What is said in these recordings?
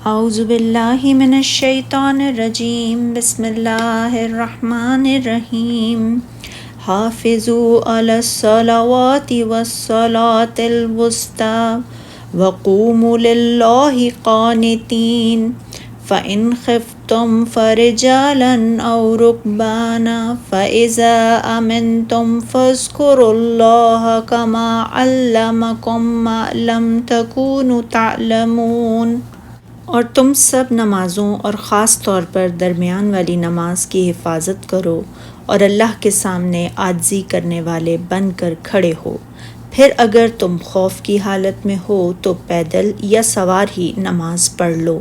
اعوذ باللہ من الشیطان الرجیم، بسم اللہ الرحمن الرحیم۔ حافظوا علی الصلوات والصلاة الوسطی وقوموا للہ قانتین فإن خفتم فرجالا أو ركبانا فإذا أمنتم فاذكروا الله كما علمكم ما لم تكونوا تعلمون۔ اور تم سب نمازوں اور خاص طور پر درمیان والی نماز کی حفاظت کرو اور اللہ کے سامنے عاجزی کرنے والے بن کر کھڑے ہو۔ پھر اگر تم خوف کی حالت میں ہو تو پیدل یا سوار ہی نماز پڑھ لو۔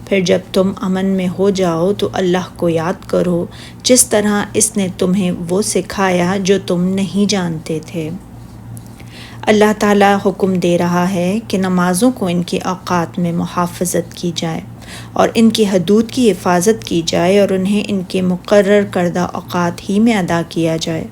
پھر جب تم امن میں ہو جاؤ تو اللہ کو یاد کرو جس طرح اس نے تمہیں وہ سکھایا جو تم نہیں جانتے تھے۔ اللہ تعالیٰ حکم دے رہا ہے کہ نمازوں کو ان کے اوقات میں محافظت کی جائے اور ان کی حدود کی حفاظت کی جائے اور انہیں ان کے مقرر کردہ اوقات ہی میں ادا کیا جائے،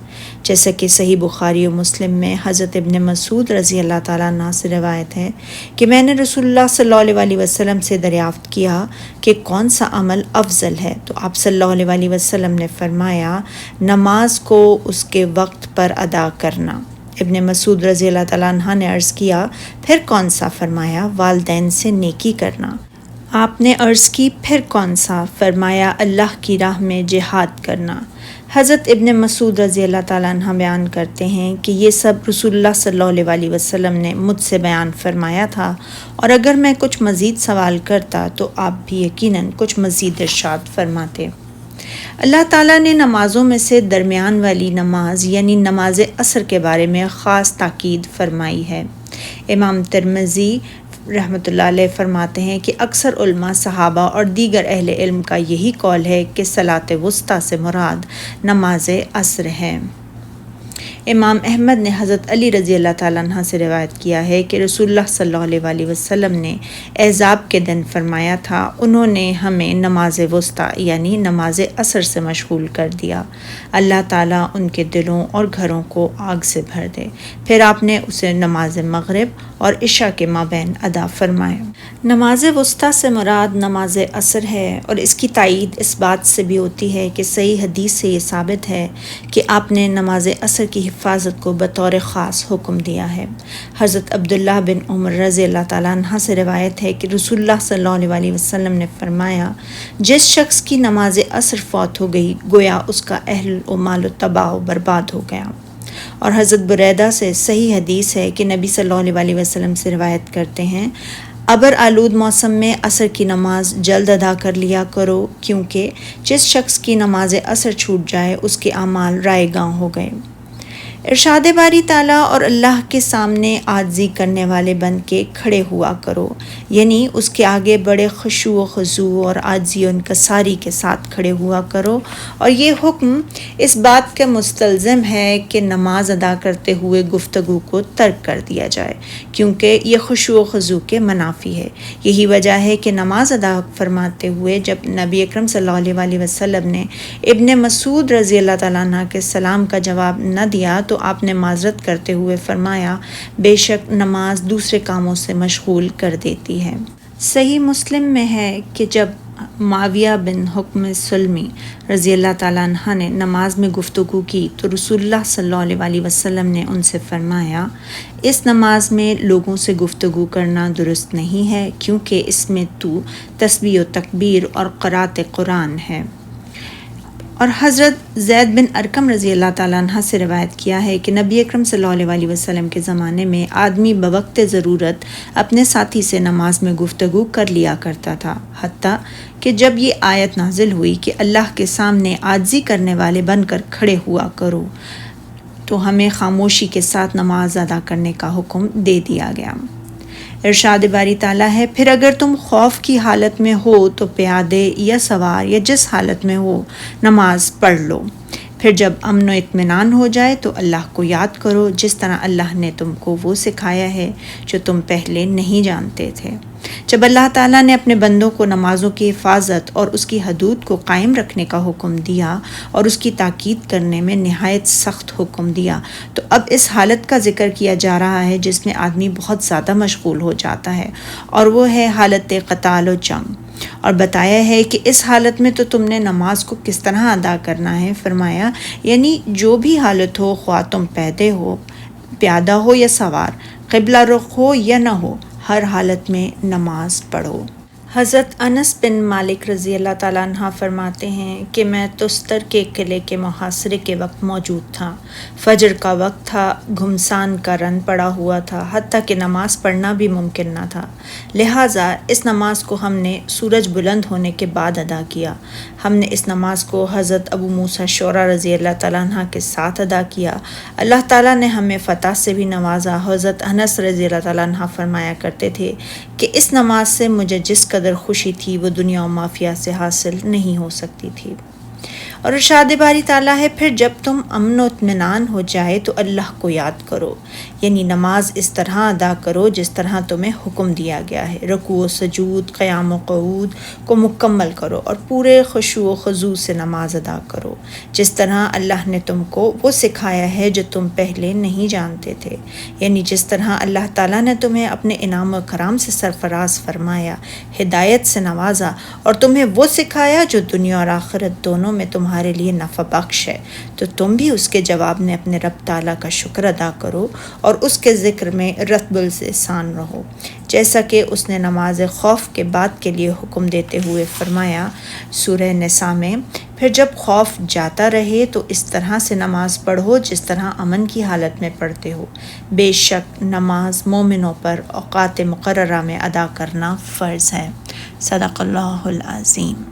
جیسا کہ صحیح بخاری و مسلم میں حضرت ابن مسعود رضی اللہ تعالیٰ عنہ سے روایت ہے کہ میں نے رسول اللہ صلی اللہ علیہ وسلم سے دریافت کیا کہ کون سا عمل افضل ہے، تو آپ صلی اللہ علیہ وسلم نے فرمایا نماز کو اس کے وقت پر ادا کرنا۔ ابن مسعود رضی اللہ تعالیٰ عنہ نے عرض کیا پھر کون سا؟ فرمایا والدین سے نیکی کرنا۔ آپ نے عرض کی پھر کون سا؟ فرمایا اللہ کی راہ میں جہاد کرنا۔ حضرت ابن مسعود رضی اللہ تعالیٰ عنہ بیان کرتے ہیں کہ یہ سب رسول اللہ صلی اللہ علیہ وسلم نے مجھ سے بیان فرمایا تھا، اور اگر میں کچھ مزید سوال کرتا تو آپ بھی یقیناً کچھ مزید ارشاد فرماتے۔ اللہ تعالیٰ نے نمازوں میں سے درمیان والی نماز یعنی نماز عصر کے بارے میں خاص تاکید فرمائی ہے۔ امام ترمذی رحمۃ اللہ علیہ فرماتے ہیں کہ اکثر علماء، صحابہ اور دیگر اہل علم کا یہی قول ہے کہ صلاۃ وسطیٰ سے مراد نماز عصر ہے۔ امام احمد نے حضرت علی رضی اللہ تعالیٰ عنہ سے روایت کیا ہے کہ رسول اللہ صلی اللہ علیہ وسلم نے احزاب کے دن فرمایا تھا انہوں نے ہمیں نماز وسطیٰ یعنی نماز عصر سے مشغول کر دیا، اللہ تعالیٰ ان کے دلوں اور گھروں کو آگ سے بھر دے۔ پھر آپ نے اسے نماز مغرب اور عشاء کے مابین ادا فرمایا۔ نماز وسطیٰ سے مراد نماز عصر ہے، اور اس کی تائید اس بات سے بھی ہوتی ہے کہ صحیح حدیث سے یہ ثابت ہے کہ آپ نے نماز عصر کی حفاظت کو بطور خاص حکم دیا ہے۔ حضرت عبداللہ بن عمر رضی اللہ تعالیٰ عنہ سے روایت ہے کہ رسول اللہ صلی اللہ علیہ وسلم نے فرمایا جس شخص کی نماز عصر فوت ہو گئی گویا اس کا اہل و مال و تباہ و برباد ہو گیا۔ اور حضرت بریدہ سے صحیح حدیث ہے کہ نبی صلی اللہ علیہ وسلم سے روایت کرتے ہیں ابر آلود موسم میں عصر کی نماز جلد ادا کر لیا کرو، کیونکہ جس شخص کی نماز عصر چھوٹ جائے اس کے اعمال رائے گاں ہو گئے۔ ارشاد باری تعالیٰ اور اللہ کے سامنے عاجزی کرنے والے بن کے کھڑے ہوا کرو، یعنی اس کے آگے بڑے خشوع و خضوع اور عاجزی و انکساری کے ساتھ کھڑے ہوا کرو، اور یہ حکم اس بات کے مستلزم ہے کہ نماز ادا کرتے ہوئے گفتگو کو ترک کر دیا جائے، کیونکہ یہ خشوع و خضوع کے منافی ہے۔ یہی وجہ ہے کہ نماز ادا فرماتے ہوئے جب نبی اکرم صلی اللہ علیہ وسلم نے ابن مسعود رضی اللہ تعالیٰ عنہ کے سلام کا جواب نہ دیا تو آپ نے معذرت کرتے ہوئے فرمایا بے شک نماز دوسرے کاموں سے مشغول کر دیتی ہے۔ صحیح مسلم میں ہے کہ جب معاویہ بن حکم سلمی رضی اللہ تعالیٰ عنہ نے نماز میں گفتگو کی تو رسول اللہ صلی اللہ علیہ وسلم نے ان سے فرمایا اس نماز میں لوگوں سے گفتگو کرنا درست نہیں ہے، کیونکہ اس میں تو تسبیح و تکبیر اور قرأت قرآن ہے۔ اور حضرت زید بن ارقم رضی اللہ تعالیٰ عنہ سے روایت کیا ہے کہ نبی اکرم صلی اللہ علیہ وسلم کے زمانے میں آدمی بوقت ضرورت اپنے ساتھی سے نماز میں گفتگو کر لیا کرتا تھا، حتیٰ کہ جب یہ آیت نازل ہوئی کہ اللہ کے سامنے عاجزی کرنے والے بن کر کھڑے ہوا کرو تو ہمیں خاموشی کے ساتھ نماز ادا کرنے کا حکم دے دیا گیا۔ ارشاد باری تعالیٰ ہے پھر اگر تم خوف کی حالت میں ہو تو پیادے یا سوار یا جس حالت میں ہو نماز پڑھ لو۔ پھر جب امن و اطمینان ہو جائے تو اللہ کو یاد کرو جس طرح اللہ نے تم کو وہ سکھایا ہے جو تم پہلے نہیں جانتے تھے۔ جب اللہ تعالیٰ نے اپنے بندوں کو نمازوں کی حفاظت اور اس کی حدود کو قائم رکھنے کا حکم دیا اور اس کی تاکید کرنے میں نہایت سخت حکم دیا تو اب اس حالت کا ذکر کیا جا رہا ہے جس میں آدمی بہت زیادہ مشغول ہو جاتا ہے، اور وہ ہے حالت قتال و جنگ۔ اور بتایا ہے کہ اس حالت میں تو تم نے نماز کو کس طرح ادا کرنا ہے۔ فرمایا یعنی جو بھی حالت ہو، خواہ تم پیدے ہو، پیادہ ہو یا سوار، قبلہ رخ ہو یا نہ ہو، ہر حالت میں نماز پڑھو۔ حضرت انس بن مالک رضی اللہ تعالیٰ عنہ فرماتے ہیں کہ میں تستر کے قلعے کے محاصرے کے وقت موجود تھا۔ فجر کا وقت تھا، گھمسان کا رن پڑا ہوا تھا، حتیٰ کہ نماز پڑھنا بھی ممکن نہ تھا۔ لہٰذا اس نماز کو ہم نے سورج بلند ہونے کے بعد ادا کیا۔ ہم نے اس نماز کو حضرت ابو موسیٰ شعریٰ رضی اللہ تعالیٰ عنہ کے ساتھ ادا کیا۔ اللہ تعالیٰ نے ہمیں فتح سے بھی نوازا۔ حضرت انس رضی اللہ تعالیٰ عنہ فرمایا کرتے تھے کہ اس نماز سے مجھے جس قدر خوشی تھی وہ دنیا و مافیہ سے حاصل نہیں ہو سکتی تھی۔ اور ارشاد باری تعالیٰ ہے پھر جب تم امن و اطمینان ہو جائے تو اللہ کو یاد کرو، یعنی نماز اس طرح ادا کرو جس طرح تمہیں حکم دیا گیا ہے۔ رکوع و سجود، قیام و قعود کو مکمل کرو اور پورے خشوع و خضوع سے نماز ادا کرو جس طرح اللہ نے تم کو وہ سکھایا ہے جو تم پہلے نہیں جانتے تھے، یعنی جس طرح اللہ تعالیٰ نے تمہیں اپنے انعام و کرام سے سرفراز فرمایا، ہدایت سے نوازا اور تمہیں وہ سکھایا جو دنیا اور آخرت دونوں میں تمہارے لیے نفع بخش ہے، تو تم بھی اس کے جواب میں اپنے رب تعالیٰ کا شکر ادا کرو اور اس کے ذکر میں رتب السان رہو، جیسا کہ اس نے نماز خوف کے بعد کے لیے حکم دیتے ہوئے فرمایا سورہ نساء میں، پھر جب خوف جاتا رہے تو اس طرح سے نماز پڑھو جس طرح امن کی حالت میں پڑھتے ہو۔ بے شک نماز مومنوں پر اوقات مقررہ میں ادا کرنا فرض ہے۔ صدق اللہ العظیم۔